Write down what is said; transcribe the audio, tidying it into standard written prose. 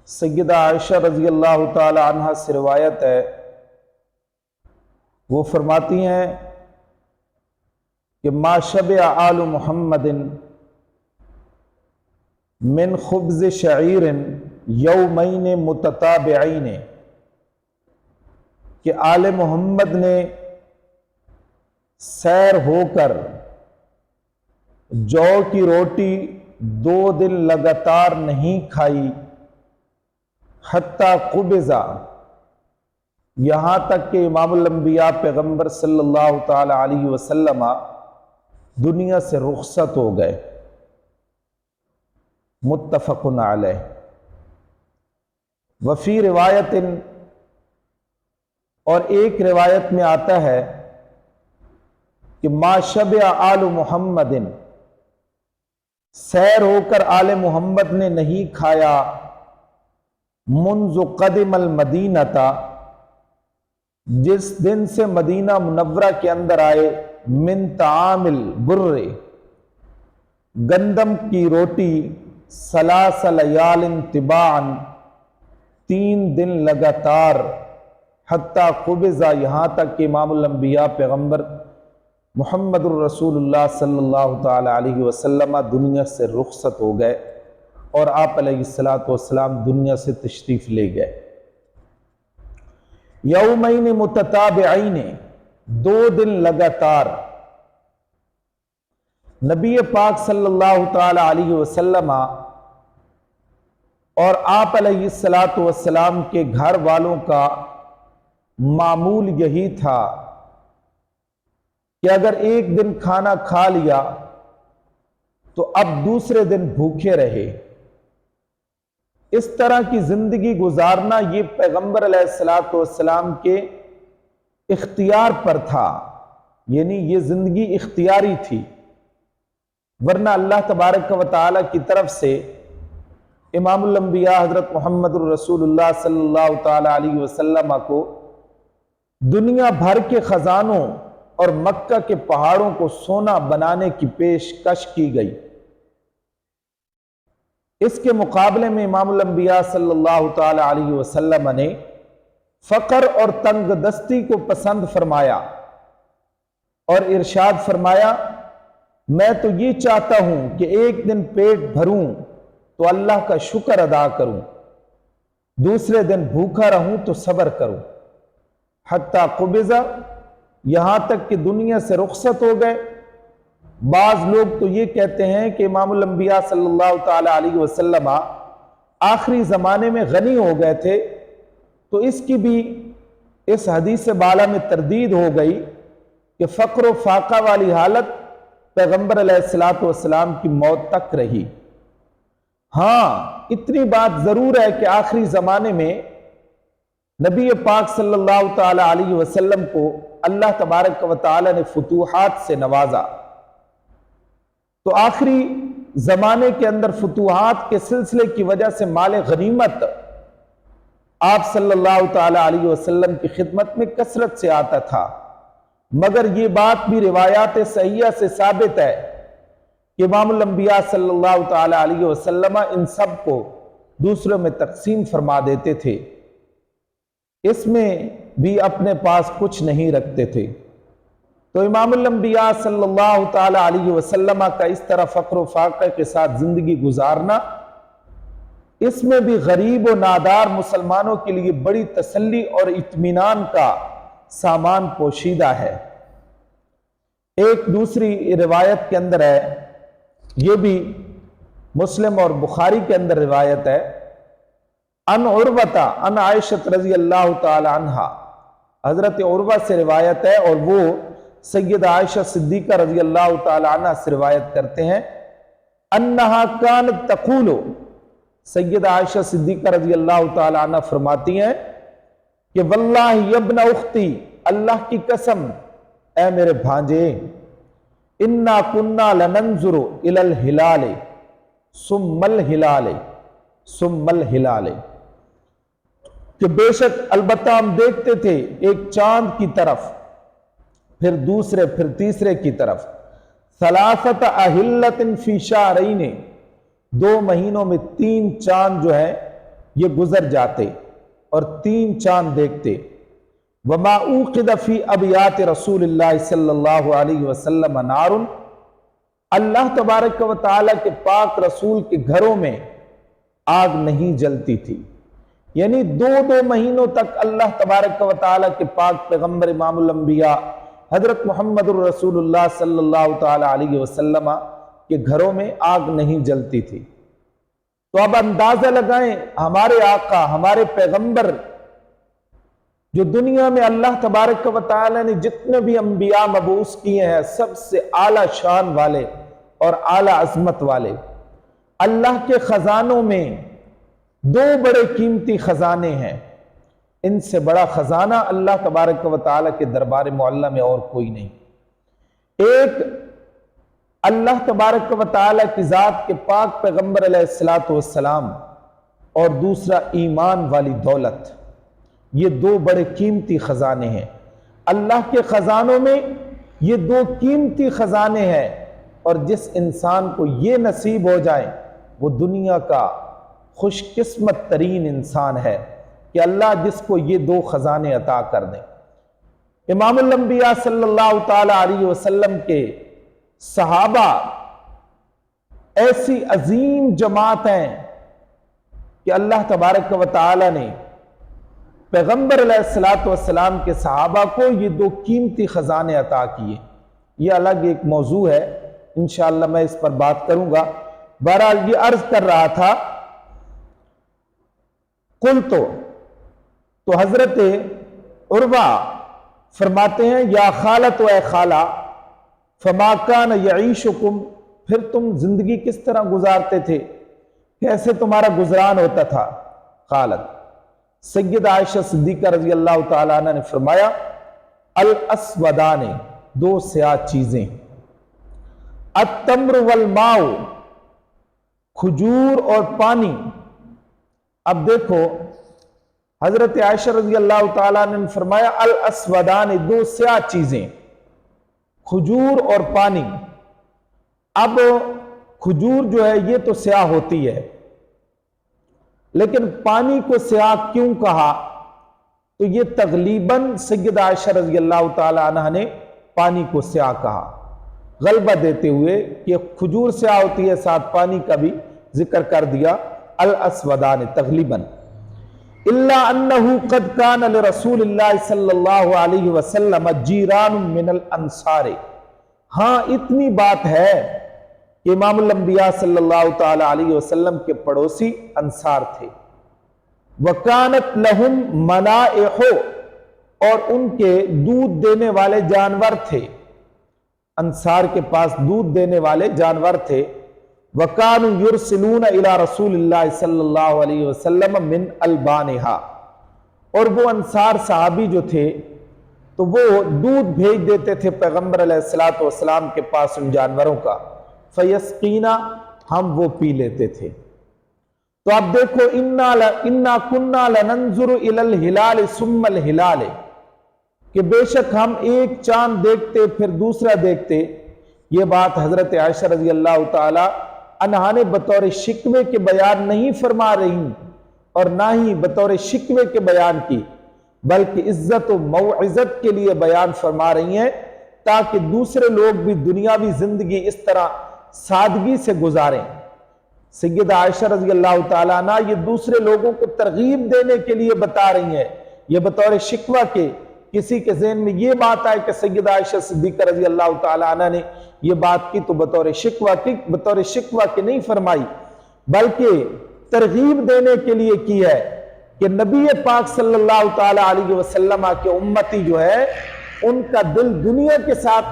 سیدہ عائشہ رضی اللہ تعالی عنہا سے روایت ہے، وہ فرماتی ہیں کہ ما شبع آل محمد من خبز شعیر یومین متتابعین، کہ آل محمد نے سیر ہو کر جو کی روٹی 2 دن لگاتار نہیں کھائی، حتیٰ قبضہ، یہاں تک کہ امام الانبیاء پیغمبر صلی اللہ تعالی علیہ وسلم دنیا سے رخصت ہو گئے۔ متفق علیہ۔ وفی روایت، اور ایک روایت میں آتا ہے کہ ما شبع آل محمد، سیر ہو کر آل محمد نے نہیں کھایا، منذ قدم المدینہ، جس دن سے مدینہ منورہ کے اندر آئے، من طعام البر، گندم کی روٹی، 3 لیال تباعا، 3 دن لگاتار، حتیٰ قبضہ، یہاں تک کہ امام الانبیاء پیغمبر محمد الرسول اللہ صلی اللہ تعالی علیہ وسلم دنیا سے رخصت ہو گئے اور آپ علیہ السلام دنیا سے تشریف لے گئے۔ یومین متتابعین، 2 دن لگاتار، نبی پاک صلی اللہ تعالی علیہ وسلم اور آپ علیہ السلام کے گھر والوں کا معمول یہی تھا کہ اگر ایک دن کھانا کھا لیا تو اب دوسرے دن بھوکے رہے۔ اس طرح کی زندگی گزارنا یہ پیغمبر علیہ السلام کے اختیار پر تھا، یعنی یہ زندگی اختیاری تھی، ورنہ اللہ تبارک و تعالی کی طرف سے امام الانبیاء حضرت محمد الرسول اللہ صلی اللہ تعالی علیہ وسلم کو دنیا بھر کے خزانوں اور مکہ کے پہاڑوں کو سونا بنانے کی پیشکش کی گئی۔ اس کے مقابلے میں امام الانبیاء صلی اللہ تعالی علیہ وسلم نے فقر اور تنگ دستی کو پسند فرمایا اور ارشاد فرمایا، میں تو یہ چاہتا ہوں کہ ایک دن پیٹ بھروں تو اللہ کا شکر ادا کروں، دوسرے دن بھوکا رہوں تو صبر کروں، حتیٰ قبضہ، یہاں تک کہ دنیا سے رخصت ہو گئے۔ بعض لوگ تو یہ کہتے ہیں کہ امام الانبیاء صلی اللہ تعالی علیہ وسلم آخری زمانے میں غنی ہو گئے تھے، تو اس کی بھی اس حدیث بالا میں تردید ہو گئی کہ فقر و فاقہ والی حالت پیغمبر علیہ السلام کی موت تک رہی۔ ہاں، اتنی بات ضرور ہے کہ آخری زمانے میں نبی پاک صلی اللہ تعالی علیہ وسلم کو اللہ تبارک و تعالی نے فتوحات سے نوازا، تو آخری زمانے کے اندر فتوحات کے سلسلے کی وجہ سے مال غنیمت آپ صلی اللہ تعالی علیہ وسلم کی خدمت میں کثرت سے آتا تھا، مگر یہ بات بھی روایات صحیحہ سے ثابت ہے کہ امام الانبیاء صلی اللہ تعالی علیہ وسلم ان سب کو دوسروں میں تقسیم فرما دیتے تھے، اس میں بھی اپنے پاس کچھ نہیں رکھتے تھے۔ تو امام الانبیاء صلی اللہ تعالی علیہ وسلم کا اس طرح فقر و فاقہ کے ساتھ زندگی گزارنا، اس میں بھی غریب و نادار مسلمانوں کے لیے بڑی تسلی اور اطمینان کا سامان پوشیدہ ہے۔ ایک دوسری روایت کے اندر ہے، یہ بھی مسلم اور بخاری کے اندر روایت ہے، ان عروہ ان عائشہ رضی اللہ تعالی عنہا، حضرت عروہ سے روایت ہے اور وہ سیدہ عائشہ صدیقہ رضی اللہ تعالی عنہ سے روایت کرتے ہیں، انہا کانت تقول، سیدہ عائشہ صدیقہ رضی اللہ تعالی عنہ فرماتی ہیں کہ واللہ یبن اختی، اللہ کی قسم اے میرے بھانجے، انا کننا لننظر الی الہلال ثم الہلال ثم الہلال، کہ بے شک البتہ ہم دیکھتے تھے ایک چاند کی طرف، پھر دوسرے، پھر تیسرے کی طرف، ثلاثت اہلت فی شہرین، 2 مہینوں میں 3 چاند جو ہے یہ گزر جاتے اور 3 چاند دیکھتے۔ وما اوقد فی ابیات رسول اللہ صلی اللہ علیہ وسلم نار، اللہ تبارک و تعالیٰ کے پاک رسول کے گھروں میں آگ نہیں جلتی تھی، یعنی 2 مہینوں تک اللہ تبارک و تعالیٰ کے پاک پیغمبر امام الانبیاء حضرت محمد الرسول اللہ صلی اللہ تعالیٰ علیہ وسلم کے گھروں میں آگ نہیں جلتی تھی۔ تو اب اندازہ لگائیں، ہمارے آقا، ہمارے پیغمبر، جو دنیا میں اللہ تبارک و تعالیٰ نے جتنے بھی انبیاء مبعوث کیے ہیں، سب سے اعلیٰ شان والے اور اعلیٰ عظمت والے، اللہ کے خزانوں میں 2 بڑے قیمتی خزانے ہیں، ان سے بڑا خزانہ اللہ تبارک و تعالیٰ کے دربار معلیٰ میں اور کوئی نہیں۔ ایک اللہ تبارک و تعالیٰ کی ذات کے پاک پیغمبر علیہ السلام، اور دوسرا ایمان والی دولت۔ یہ 2 بڑے قیمتی خزانے ہیں اللہ کے خزانوں میں، یہ 2 قیمتی خزانے ہیں، اور جس انسان کو یہ نصیب ہو جائے وہ دنیا کا خوش قسمت ترین انسان ہے کہ اللہ جس کو یہ 2 خزانے عطا کر دیں۔ امام الانبیاء صلی اللہ تعالیٰ علیہ وسلم کے صحابہ ایسی عظیم جماعت ہیں کہ اللہ تبارک و تعالیٰ نے پیغمبر علیہ السلام کے صحابہ کو یہ 2 قیمتی خزانے عطا کیے۔ یہ الگ ایک موضوع ہے، انشاءاللہ میں اس پر بات کروں گا۔ بہرحال یہ عرض کر رہا تھا، تو حضرت عروہ فرماتے ہیں، یا خالت و اے خالہ، فما کان یعیشکم، پھر تم زندگی کس طرح گزارتے تھے، کیسے تمہارا گزران ہوتا تھا؟ خالت سید عائشہ صدیقہ رضی اللہ تعالیٰ عنہ نے فرمایا، الاسودان، 2 سیاہ چیزیں، التمر والماء، کھجور اور پانی۔ اب دیکھو حضرت عائشہ رضی اللہ تعالیٰ عنہ نے فرمایا الاسودان، 2 سیاہ چیزیں، کھجور اور پانی۔ اب کھجور جو ہے یہ تو سیاہ ہوتی ہے، لیکن پانی کو سیاہ کیوں کہا؟ تو یہ تغلیباً سید عائشہ رضی اللہ تعالی عنہ نے پانی کو سیاہ کہا، غلبہ دیتے ہوئے کہ کھجور سیاہ ہوتی ہے، ساتھ پانی کا بھی ذکر کر دیا، الاسودان تغلیباً۔ الا انہ قد کان لرسول اللہ صلی اللہ علیہ وسلم جیران من الانصار، ہاں اتنی بات ہے کہ امام الانبیاء صلی اللہ تعالی علیہ وسلم کے پڑوسی انصار تھے، وکانت لہم منائح، اور ان کے دودھ دینے والے جانور تھے، انصار کے پاس دودھ دینے والے جانور تھے، وَكَانُوا يُرْسِلُونَ إِلَىٰ رَسُولِ اللَّهِ صلی اللہ علیہ وسلم مِنْ أَلْبَانِهَا، اور وہ انصار صحابی جو تھے تو وہ دودھ بھیج دیتے تھے پیغمبر علیہ السلام کے پاس ان جانوروں کا، فَيَسْقِينَا، ہم وہ پی لیتے تھے۔ تو اب دیکھو، اِنَّا كُنَّا لَنَنْظُرُ إِلَى الْهِلَالِ ثُمَّ الْهِلَالِ، کہ بے شک ہم ایک چاند دیکھتے پھر دوسرا دیکھتے۔ یہ بات حضرت عائشہ رضی اللہ تعالی عنہا نے بطور شکوے کے بیان نہیں فرما رہی اور نہ ہی بطور شکوے کے بیان کی، بلکہ عزت و موعظت کے لیے بیان فرما رہی ہیں، تاکہ دوسرے لوگ بھی دنیاوی زندگی اس طرح سادگی سے گزاریں۔ سید عائشہ رضی اللہ تعالیٰ عنہ یہ دوسرے لوگوں کو ترغیب دینے کے لیے بتا رہی ہیں، یہ بطور شکوہ کے کسی کے ذہن میں یہ بات آئے کہ سید عائشہ صدیقہ رضی اللہ تعالیٰ عنہ نے یہ بات کی تو بطور شکوہ کی نہیں فرمائی، بلکہ ترغیب دینے کے لیے کی ہے کہ نبی پاک صلی اللہ تعالیٰ علیہ وسلم کے امتی جو ہے ان کا دل دنیا کے ساتھ